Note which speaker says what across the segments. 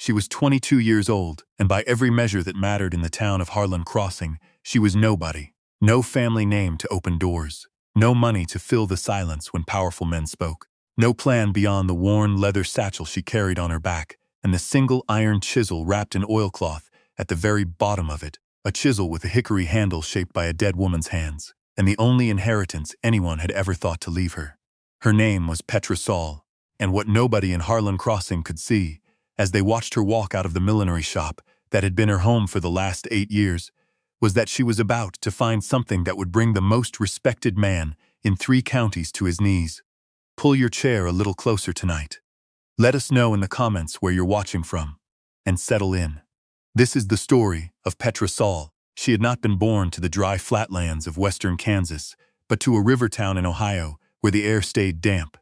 Speaker 1: She was 22 years old, and by every measure that mattered in the town of Harlan Crossing, she was nobody. No family name to open doors. No money to fill the silence when powerful men spoke. No plan beyond the worn leather satchel she carried on her back, and the single iron chisel wrapped in oilcloth at the very bottom of it, a chisel with a hickory handle shaped by a dead woman's hands, and the only inheritance anyone had ever thought to leave her. Her name was Petra Soll, and what nobody in Harlan Crossing could see, as they watched her walk out of the millinery shop that had been her home for the last 8 years, was that she was about to find something that would bring the most respected man in 3 counties to his knees. Pull your chair a little closer tonight. Let us know in the comments where you're watching from, and settle in. This is the story of Petra Soll. She had not been born to the dry flatlands of western Kansas, but to a river town in Ohio where the air stayed damp,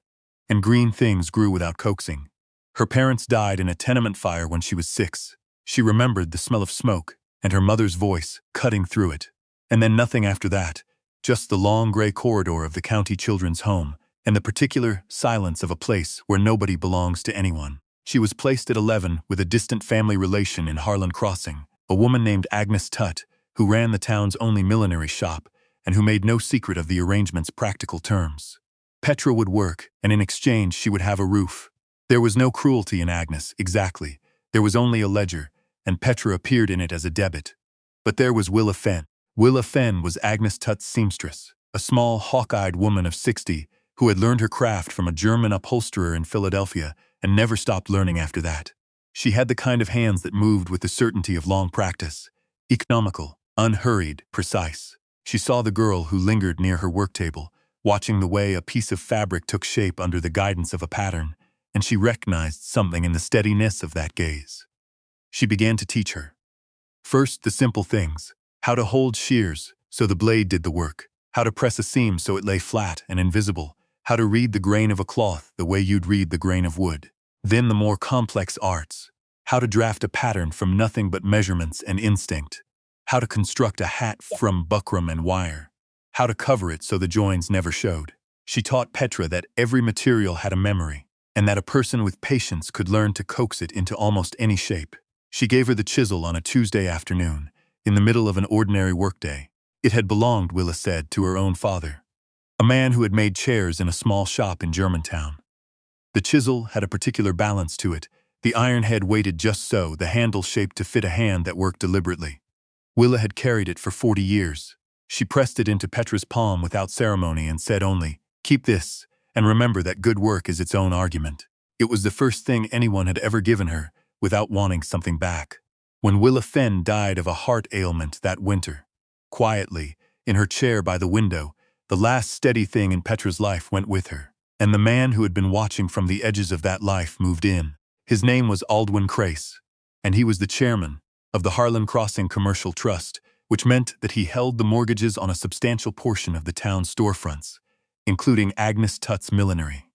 Speaker 1: and green things grew without coaxing. Her parents died in a tenement fire when she was 6. She remembered the smell of smoke and her mother's voice cutting through it. And then nothing after that, just the long gray corridor of the county children's home and the particular silence of a place where nobody belongs to anyone. She was placed at 11 with a distant family relation in Harlan Crossing, a woman named Agnes Tutt, who ran the town's only millinery shop and who made no secret of the arrangement's practical terms. Petra would work, and in exchange she would have a roof. There was no cruelty in Agnes, exactly. There was only a ledger, and Petra appeared in it as a debit. But there was Willa Fenn. Willa Fenn was Agnes Tutt's seamstress, a small, hawk-eyed woman of 60 who had learned her craft from a German upholsterer in Philadelphia and never stopped learning after that. She had the kind of hands that moved with the certainty of long practice, economical, unhurried, precise. She saw the girl who lingered near her work table, watching the way a piece of fabric took shape under the guidance of a pattern, and she recognized something in the steadiness of that gaze. She began to teach her. First, the simple things: how to hold shears so the blade did the work, how to press a seam so it lay flat and invisible, how to read the grain of a cloth the way you'd read the grain of wood. Then the more complex arts: how to draft a pattern from nothing but measurements and instinct, how to construct a hat from buckram and wire, how to cover it so the joins never showed. She taught Petra that every material had a memory, and that a person with patience could learn to coax it into almost any shape. She gave her the chisel on a Tuesday afternoon, in the middle of an ordinary workday. It had belonged, Willa said, to her own father, a man who had made chairs in a small shop in Germantown. The chisel had a particular balance to it, the iron head weighted just so, the handle shaped to fit a hand that worked deliberately. Willa had carried it for 40 years. She pressed it into Petra's palm without ceremony and said only, "Keep this, and remember that good work is its own argument." It was the first thing anyone had ever given her, without wanting something back. When Willa Fenn died of a heart ailment that winter, quietly, in her chair by the window, the last steady thing in Petra's life went with her, and the man who had been watching from the edges of that life moved in. His name was Aldwin Crace, and he was the chairman of the Harlan Crossing Commercial Trust, which meant that he held the mortgages on a substantial portion of the town's storefronts, including Agnes Tutt's millinery.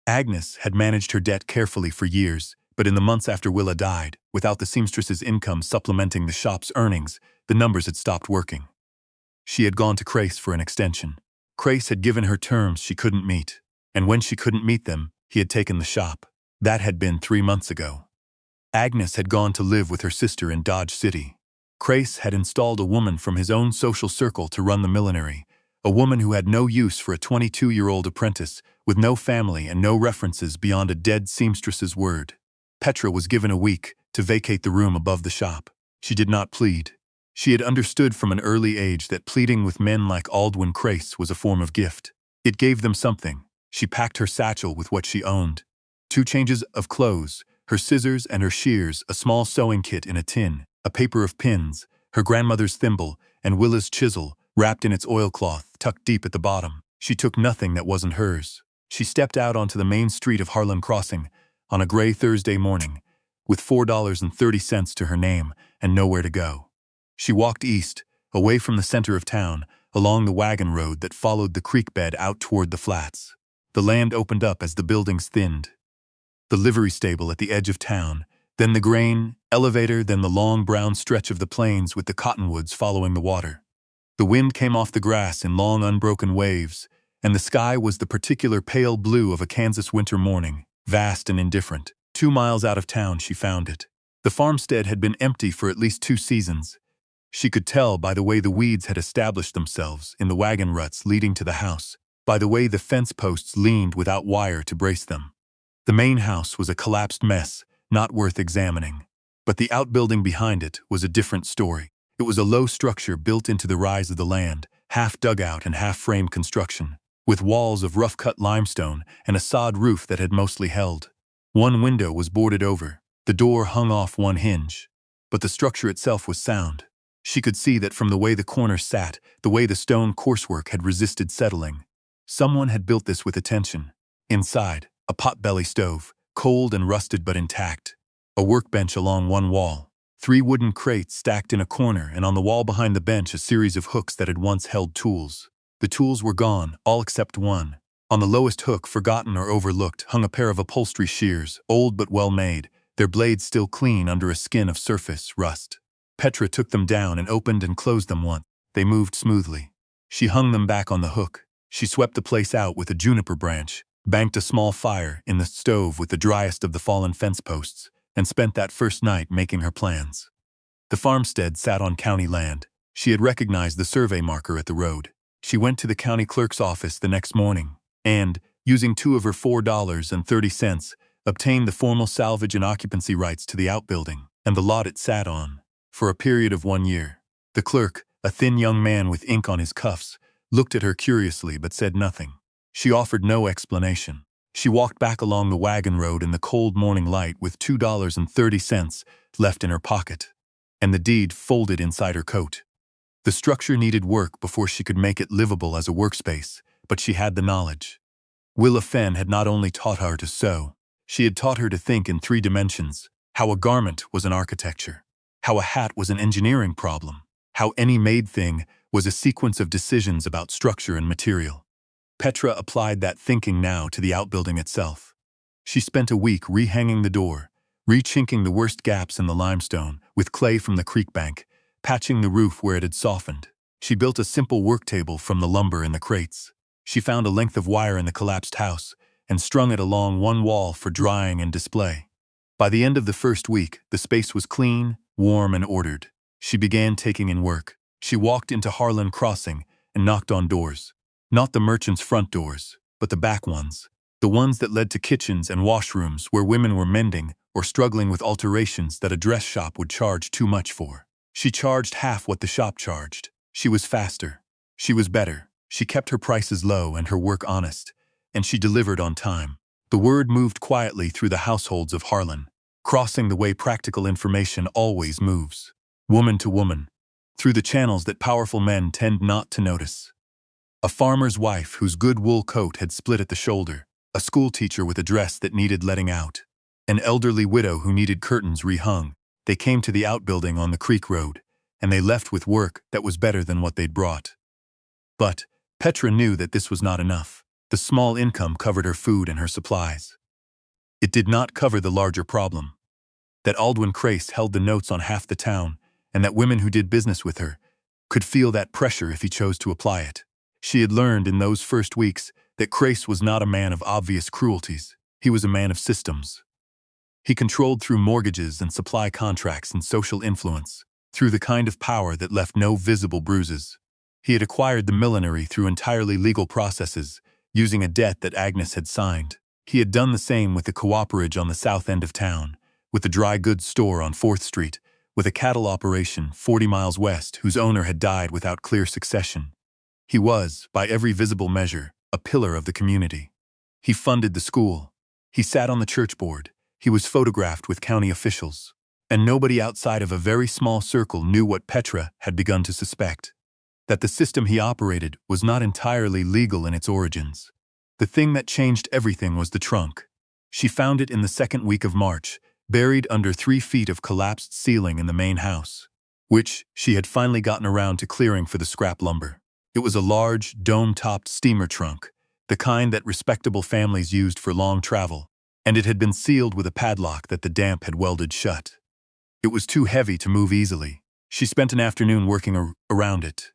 Speaker 1: Agnes had managed her debt carefully for years, but in the months after Willa died, without the seamstress's income supplementing the shop's earnings, the numbers had stopped working. She had gone to Crace for an extension. Crace had given her terms she couldn't meet, and when she couldn't meet them, he had taken the shop. That had been 3 months ago. Agnes had gone to live with her sister in Dodge City. Crace had installed a woman from his own social circle to run the millinery, a woman who had no use for a 22-year-old apprentice with no family and no references beyond a dead seamstress's word. Petra was given a week to vacate the room above the shop. She did not plead. She had understood from an early age that pleading with men like Aldwin Crace was a form of gift. It gave them something. She packed her satchel with what she owned: 2 changes of clothes, her scissors and her shears, a small sewing kit in a tin, a paper of pins, her grandmother's thimble, and Willa's chisel, wrapped in its oilcloth, tucked deep at the bottom. She took nothing that wasn't hers. She stepped out onto the main street of Harlan Crossing on a gray Thursday morning, with $4.30 to her name and nowhere to go. She walked east, away from the center of town, along the wagon road that followed the creek bed out toward the flats. The land opened up as the buildings thinned. The livery stable at the edge of town, then the grain elevator, then the long brown stretch of the plains with the cottonwoods following the water. The wind came off the grass in long unbroken waves, and the sky was the particular pale blue of a Kansas winter morning, vast and indifferent, 2 miles out of town, she found it. The farmstead had been empty for at least 2 seasons. She could tell by the way the weeds had established themselves in the wagon ruts leading to the house, by the way the fence posts leaned without wire to brace them. The main house was a collapsed mess, not worth examining. But the outbuilding behind it was a different story. It was a low structure built into the rise of the land, half dugout and half frame construction, with walls of rough-cut limestone and a sod roof that had mostly held. One window was boarded over, the door hung off one hinge, but the structure itself was sound. She could see that from the way the corners sat, the way the stone coursework had resisted settling. Someone had built this with attention. Inside, a potbelly stove, cold and rusted but intact. A workbench along one wall. 3 wooden crates stacked in a corner, and on the wall behind the bench a series of hooks that had once held tools. The tools were gone, all except one. On the lowest hook, forgotten or overlooked, hung a pair of upholstery shears, old but well made, their blades still clean under a skin of surface rust. Petra took them down and opened and closed them once. They moved smoothly. She hung them back on the hook. She swept the place out with a juniper branch, banked a small fire in the stove with the driest of the fallen fence posts, and spent that first night making her plans. The farmstead sat on county land. She had recognized the survey marker at the road. She went to the county clerk's office the next morning and, using 2 of her $4.30, obtained the formal salvage and occupancy rights to the outbuilding and the lot it sat on, for a period of 1 year. The clerk, a thin young man with ink on his cuffs, looked at her curiously but said nothing. She offered no explanation. She walked back along the wagon road in the cold morning light with $2.30 left in her pocket, and the deed folded inside her coat. The structure needed work before she could make it livable as a workspace, but she had the knowledge. Willa Fenn had not only taught her to sew, she had taught her to think in 3 dimensions, how a garment was an architecture, how a hat was an engineering problem, how any made thing was a sequence of decisions about structure and material. Petra applied that thinking now to the outbuilding itself. She spent a week rehanging the door, rechinking the worst gaps in the limestone with clay from the creek bank, patching the roof where it had softened. She built a simple work table from the lumber in the crates. She found a length of wire in the collapsed house and strung it along one wall for drying and display. By the end of the first week, the space was clean, warm, and ordered. She began taking in work. She walked into Harlan Crossing and knocked on doors. Not the merchants' front doors, but the back ones. The ones that led to kitchens and washrooms where women were mending or struggling with alterations that a dress shop would charge too much for. She charged half what the shop charged. She was faster. She was better. She kept her prices low and her work honest. And she delivered on time. The word moved quietly through the households of Harlan, crossing the way practical information always moves. Woman to woman, through the channels that powerful men tend not to notice. A farmer's wife whose good wool coat had split at the shoulder, a schoolteacher with a dress that needed letting out, an elderly widow who needed curtains rehung. They came to the outbuilding on the creek road, and they left with work that was better than what they'd brought. But Petra knew that this was not enough. The small income covered her food and her supplies. It did not cover the larger problem. That Aldwin Crace held the notes on half the town, and that women who did business with her could feel that pressure if he chose to apply it. She had learned in those first weeks that Crace was not a man of obvious cruelties. He was a man of systems. He controlled through mortgages and supply contracts and social influence, through the kind of power that left no visible bruises. He had acquired the millinery through entirely legal processes, using a debt that Agnes had signed. He had done the same with the cooperage on the south end of town, with the dry goods store on 4th Street, with a cattle operation 40 miles west whose owner had died without clear succession. He was, by every visible measure, a pillar of the community. He funded the school. He sat on the church board. He was photographed with county officials. And nobody outside of a very small circle knew what Petra had begun to suspect. That the system he operated was not entirely legal in its origins. The thing that changed everything was the trunk. She found it in the 2nd week of March, buried under 3 feet of collapsed ceiling in the main house, which she had finally gotten around to clearing for the scrap lumber. It was a large, dome-topped steamer trunk, the kind that respectable families used for long travel, and it had been sealed with a padlock that the damp had welded shut. It was too heavy to move easily. She spent an afternoon working around it,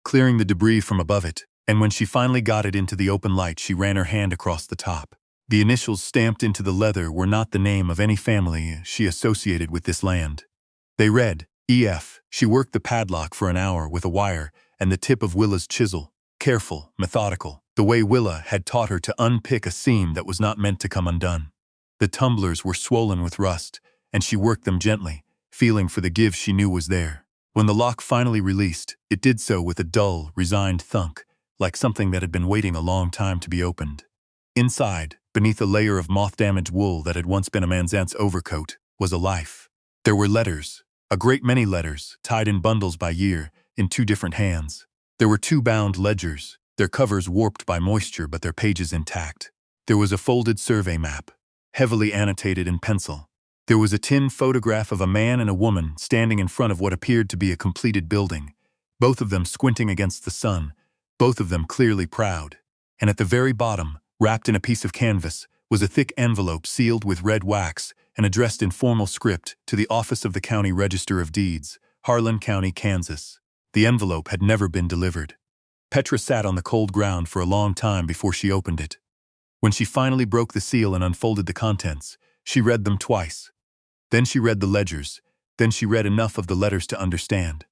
Speaker 1: clearing the debris from above it, and when she finally got it into the open light, she ran her hand across the top. The initials stamped into the leather were not the name of any family she associated with this land. They read, E.F. She worked the padlock for an hour with a wire and the tip of Willa's chisel, careful, methodical, the way Willa had taught her to unpick a seam that was not meant to come undone. The tumblers were swollen with rust, and she worked them gently, feeling for the give she knew was there. When the lock finally released, it did so with a dull, resigned thunk, like something that had been waiting a long time to be opened. Inside, beneath a layer of moth-damaged wool that had once been a man's aunt's overcoat, was a life. There were letters, a great many letters, tied in bundles by year, in 2 different hands. There were 2 bound ledgers, their covers warped by moisture but their pages intact. There was a folded survey map, heavily annotated in pencil. There was a tin photograph of a man and a woman standing in front of what appeared to be a completed building, both of them squinting against the sun, both of them clearly proud. And at the very bottom, wrapped in a piece of canvas, was a thick envelope sealed with red wax and addressed in formal script to the office of the County Register of Deeds, Harlan County, Kansas. The envelope had never been delivered. Petra sat on the cold ground for a long time before she opened it. When she finally broke the seal and unfolded the contents, she read them twice. Then she read the ledgers, then she read enough of the letters to understand.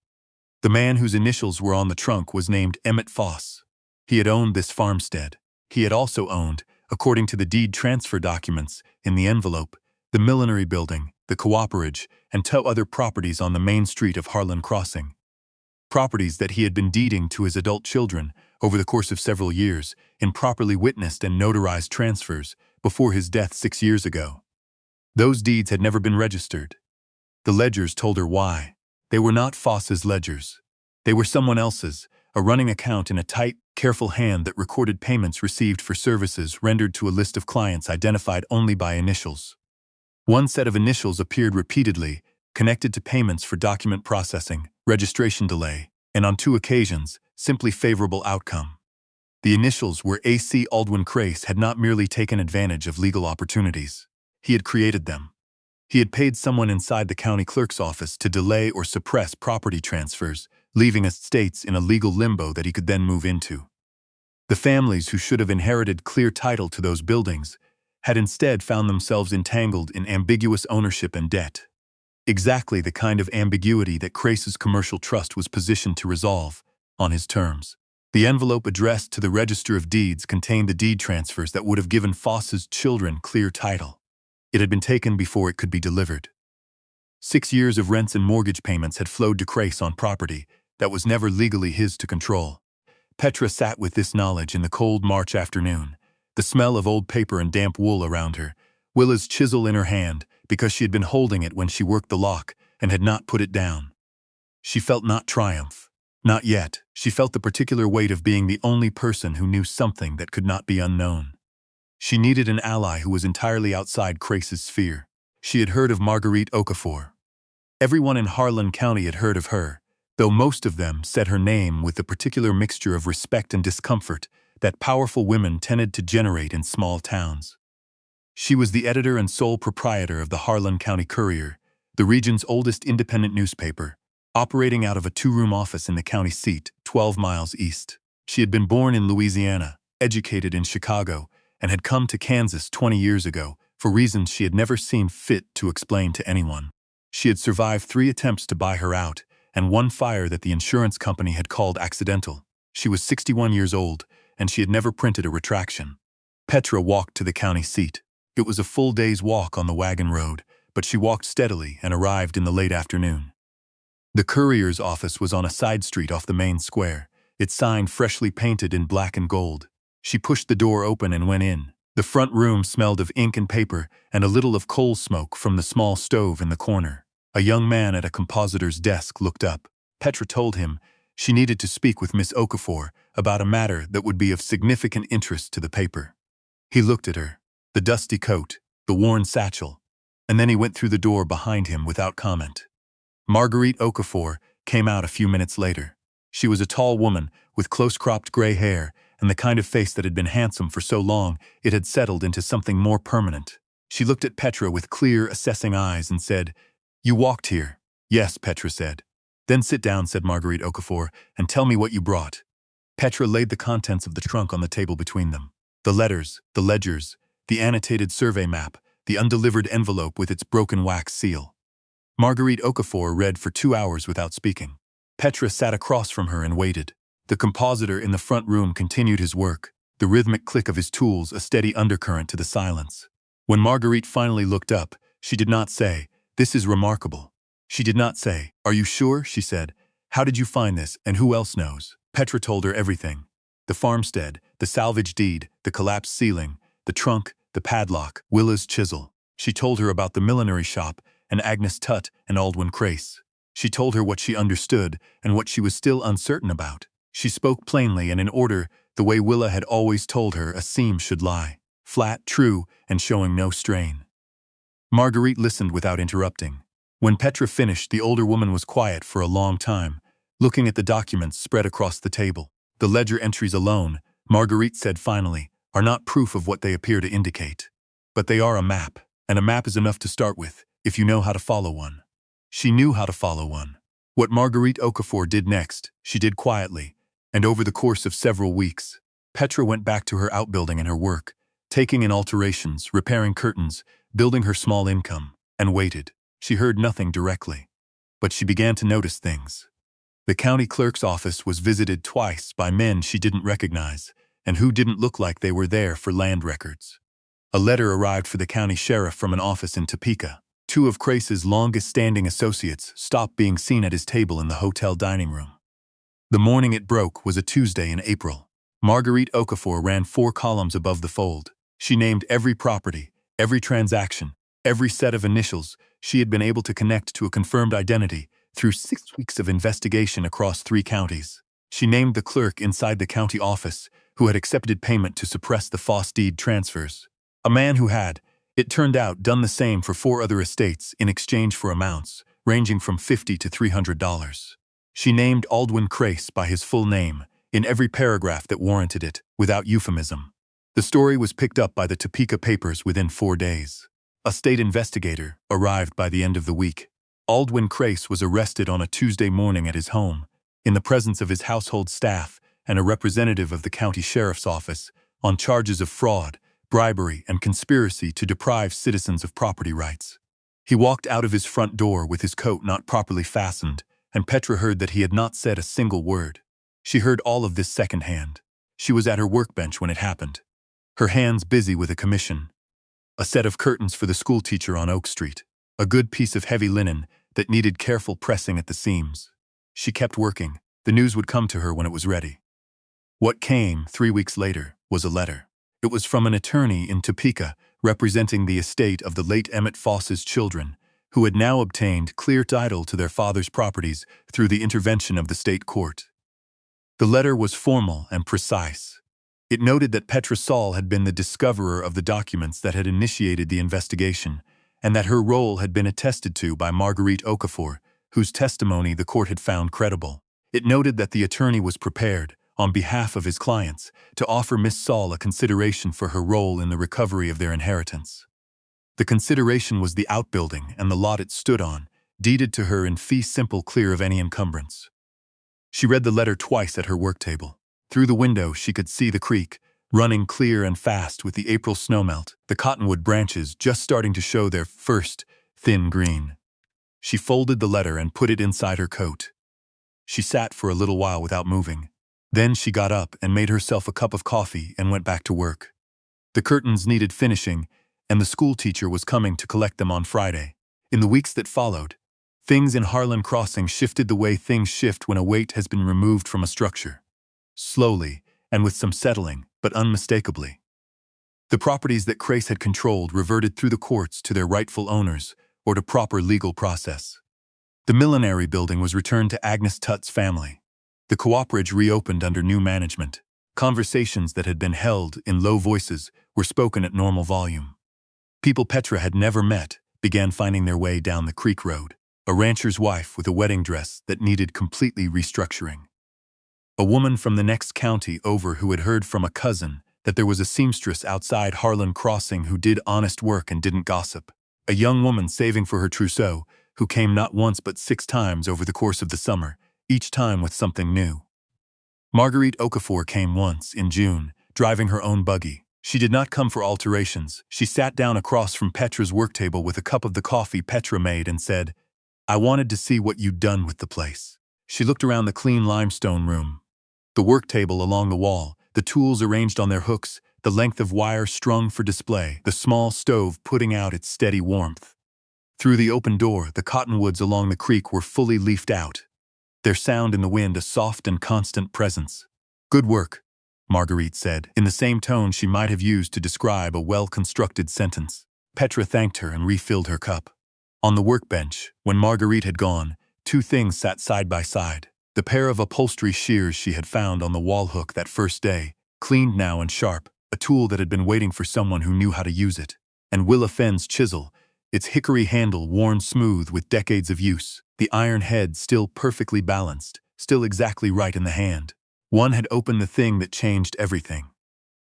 Speaker 1: The man whose initials were on the trunk was named Emmett Foss. He had owned this farmstead. He had also owned, according to the deed transfer documents in the envelope, the millinery building, the cooperage, and 2 other properties on the main street of Harlan Crossing. Properties that he had been deeding to his adult children over the course of several years in properly witnessed and notarized transfers before his death 6 years ago. Those deeds had never been registered. The ledgers told her why. They were not Foss's ledgers. They were someone else's, a running account in a tight, careful hand that recorded payments received for services rendered to a list of clients identified only by initials. One set of initials appeared repeatedly, connected to payments for document processing, registration delay, and on 2 occasions, simply favorable outcome. The initials where A.C. Aldwin Crace had not merely taken advantage of legal opportunities. He had created them. He had paid someone inside the county clerk's office to delay or suppress property transfers, leaving estates in a legal limbo that he could then move into. The families who should have inherited clear title to those buildings had instead found themselves entangled in ambiguous ownership and debt. Exactly the kind of ambiguity that Crace's commercial trust was positioned to resolve, on his terms. The envelope addressed to the Register of Deeds contained the deed transfers that would have given Foss's children clear title. It had been taken before it could be delivered. 6 years of rents and mortgage payments had flowed to Crace on property that was never legally his to control. Petra sat with this knowledge in the cold March afternoon, the smell of old paper and damp wool around her, Willa's chisel in her hand because she had been holding it when she worked the lock and had not put it down. She felt not triumph. Not yet. She felt the particular weight of being the only person who knew something that could not be unknown. She needed an ally who was entirely outside Crace's sphere. She had heard of Marguerite Okafor. Everyone in Harlan County had heard of her, though most of them said her name with the particular mixture of respect and discomfort that powerful women tended to generate in small towns. She was the editor and sole proprietor of the Harlan County Courier, the region's oldest independent newspaper, operating out of a 2-room office in the county seat, 12 miles east. She had been born in Louisiana, educated in Chicago, and had come to Kansas 20 years ago for reasons she had never seen fit to explain to anyone. She had survived 3 attempts to buy her out and 1 fire that the insurance company had called accidental. She was 61 years old, and she had never printed a retraction. Petra walked to the county seat. It was a full day's walk on the wagon road, but she walked steadily and arrived in the late afternoon. The Courier's office was on a side street off the main square, its sign freshly painted in black and gold. She pushed the door open and went in. The front room smelled of ink and paper and a little of coal smoke from the small stove in the corner. A young man at a compositor's desk looked up. Petra told him she needed to speak with Miss Okafor about a matter that would be of significant interest to the paper. He looked at her, the dusty coat, the worn satchel, and then he went through the door behind him without comment. Marguerite Okafor came out a few minutes later. She was a tall woman with close-cropped gray hair and the kind of face that had been handsome for so long it had settled into something more permanent. She looked at Petra with clear, assessing eyes and said, "You walked here." "Yes," Petra said. "Then sit down," said Marguerite Okafor, "and tell me what you brought." Petra laid the contents of the trunk on the table between them. The letters, the ledgers, the annotated survey map, the undelivered envelope with its broken wax seal. Marguerite Okafor read for 2 hours without speaking. Petra sat across from her and waited. The compositor in the front room continued his work, the rhythmic click of his tools a steady undercurrent to the silence. When Marguerite finally looked up, she did not say, "This is remarkable." She did not say, "Are you sure?" she said. "How did you find this, and who else knows?" Petra told her everything. The farmstead, the salvage deed, the collapsed ceiling, the trunk, the padlock, Willa's chisel. She told her about the millinery shop, and Agnes Tutt and Aldwyn Crace. She told her what she understood and what she was still uncertain about. She spoke plainly and in order, the way Willa had always told her a seam should lie, flat, true, and showing no strain. Marguerite listened without interrupting. When Petra finished, the older woman was quiet for a long time, looking at the documents spread across the table. "The ledger entries alone," Marguerite said finally, "are not proof of what they appear to indicate. But they are a map, and a map is enough to start with, if you know how to follow one." She knew how to follow one. What Marguerite Okafor did next, she did quietly, and over the course of several weeks. Petra went back to her outbuilding and her work, taking in alterations, repairing curtains, building her small income, and waited. She heard nothing directly. But she began to notice things. The county clerk's office was visited twice by men she didn't recognize, and who didn't look like they were there for land records. A letter arrived for the county sheriff from an office in Topeka. 2 of Crace's longest-standing associates stopped being seen at his table in the hotel dining room. The morning it broke was a Tuesday in April. Marguerite Okafor ran 4 columns above the fold. She named every property, every transaction, every set of initials she had been able to connect to a confirmed identity through 6 weeks of investigation across 3 counties. She named the clerk inside the county office who had accepted payment to suppress the Foss deed transfers. A man who had, it turned out, done the same for 4 other estates in exchange for amounts ranging from $50 to $300. She named Aldwyn Crace by his full name in every paragraph that warranted it, without euphemism. The story was picked up by the Topeka papers within 4 days. A state investigator arrived by the end of the week. Aldwyn Crace was arrested on a Tuesday morning at his home, in the presence of his household staff and a representative of the county sheriff's office, on charges of fraud, bribery, and conspiracy to deprive citizens of property rights. He walked out of his front door with his coat not properly fastened, and Petra heard that he had not said a single word. She heard all of this secondhand. She was at her workbench when it happened, her hands busy with a commission. A set of curtains for the schoolteacher on Oak Street, a good piece of heavy linen that needed careful pressing at the seams. She kept working. The news would come to her when it was ready. What came 3 weeks later was a letter. It was from an attorney in Topeka representing the estate of the late Emmett Foss's children, who had now obtained clear title to their father's properties through the intervention of the state court. The letter was formal and precise. It noted that Petra Soll had been the discoverer of the documents that had initiated the investigation, and that her role had been attested to by Marguerite Okafor, whose testimony the court had found credible. It noted that the attorney was prepared, on behalf of his clients, to offer Miss Soll a consideration for her role in the recovery of their inheritance. The consideration was the outbuilding and the lot it stood on, deeded to her in fee simple, clear of any encumbrance. She read the letter twice at her work table. Through the window she could see the creek, running clear and fast with the April snowmelt, the cottonwood branches just starting to show their first thin green. She folded the letter and put it inside her coat. She sat for a little while without moving. Then she got up and made herself a cup of coffee and went back to work. The curtains needed finishing, and the schoolteacher was coming to collect them on Friday. In the weeks that followed, things in Harlan Crossing shifted the way things shift when a weight has been removed from a structure. Slowly, and with some settling, but unmistakably. The properties that Crace had controlled reverted through the courts to their rightful owners or to proper legal process. The millinery building was returned to Agnes Tutt's family. The cooperage reopened under new management. Conversations that had been held in low voices were spoken at normal volume. People Petra had never met began finding their way down the creek road. A rancher's wife with a wedding dress that needed completely restructuring. A woman from the next county over who had heard from a cousin that there was a seamstress outside Harlan Crossing who did honest work and didn't gossip. A young woman saving for her trousseau who came not once but 6 times over the course of the summer, each time with something new. Marguerite Okafor came once, in June, driving her own buggy. She did not come for alterations. She sat down across from Petra's work table with a cup of the coffee Petra made and said, "I wanted to see what you'd done with the place." She looked around the clean limestone room. The work table along the wall, the tools arranged on their hooks, the length of wire strung for display, the small stove putting out its steady warmth. Through the open door, the cottonwoods along the creek were fully leafed out, their sound in the wind a soft and constant presence. "Good work," Marguerite said, in the same tone she might have used to describe a well-constructed sentence. Petra thanked her and refilled her cup. On the workbench, when Marguerite had gone, two things sat side by side. The pair of upholstery shears she had found on the wall hook that first day, cleaned now and sharp, a tool that had been waiting for someone who knew how to use it. And Willa Fenn's chisel, its hickory handle worn smooth with decades of use, the iron head still perfectly balanced, still exactly right in the hand. One had opened the thing that changed everything.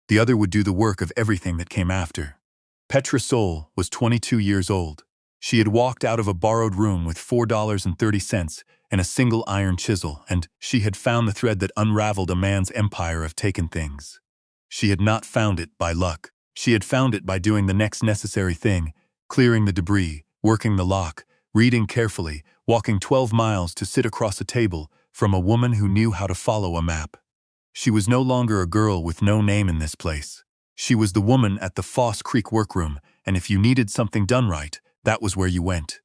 Speaker 1: The other would do the work of everything that came after. Petra Soll was 22 years old. She had walked out of a borrowed room with $4.30 and a single iron chisel, and she had found the thread that unraveled a man's empire of taken things. She had not found it by luck. She had found it by doing the next necessary thing, clearing the debris, working the lock, reading carefully, walking 12 miles to sit across a table from a woman who knew how to follow a map. She was no longer a girl with no name in this place. She was the woman at the Foss Creek workroom, and if you needed something done right, that was where you went.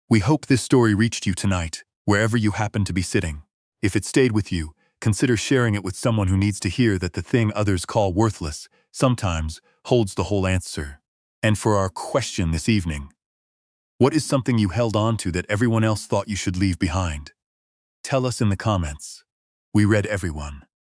Speaker 1: We hope this story reached you tonight, wherever you happen to be sitting. If it stayed with you, consider sharing it with someone who needs to hear that the thing others call worthless sometimes holds the whole answer. And for our question this evening, what is something you held on to that everyone else thought you should leave behind? Tell us in the comments. We read everyone.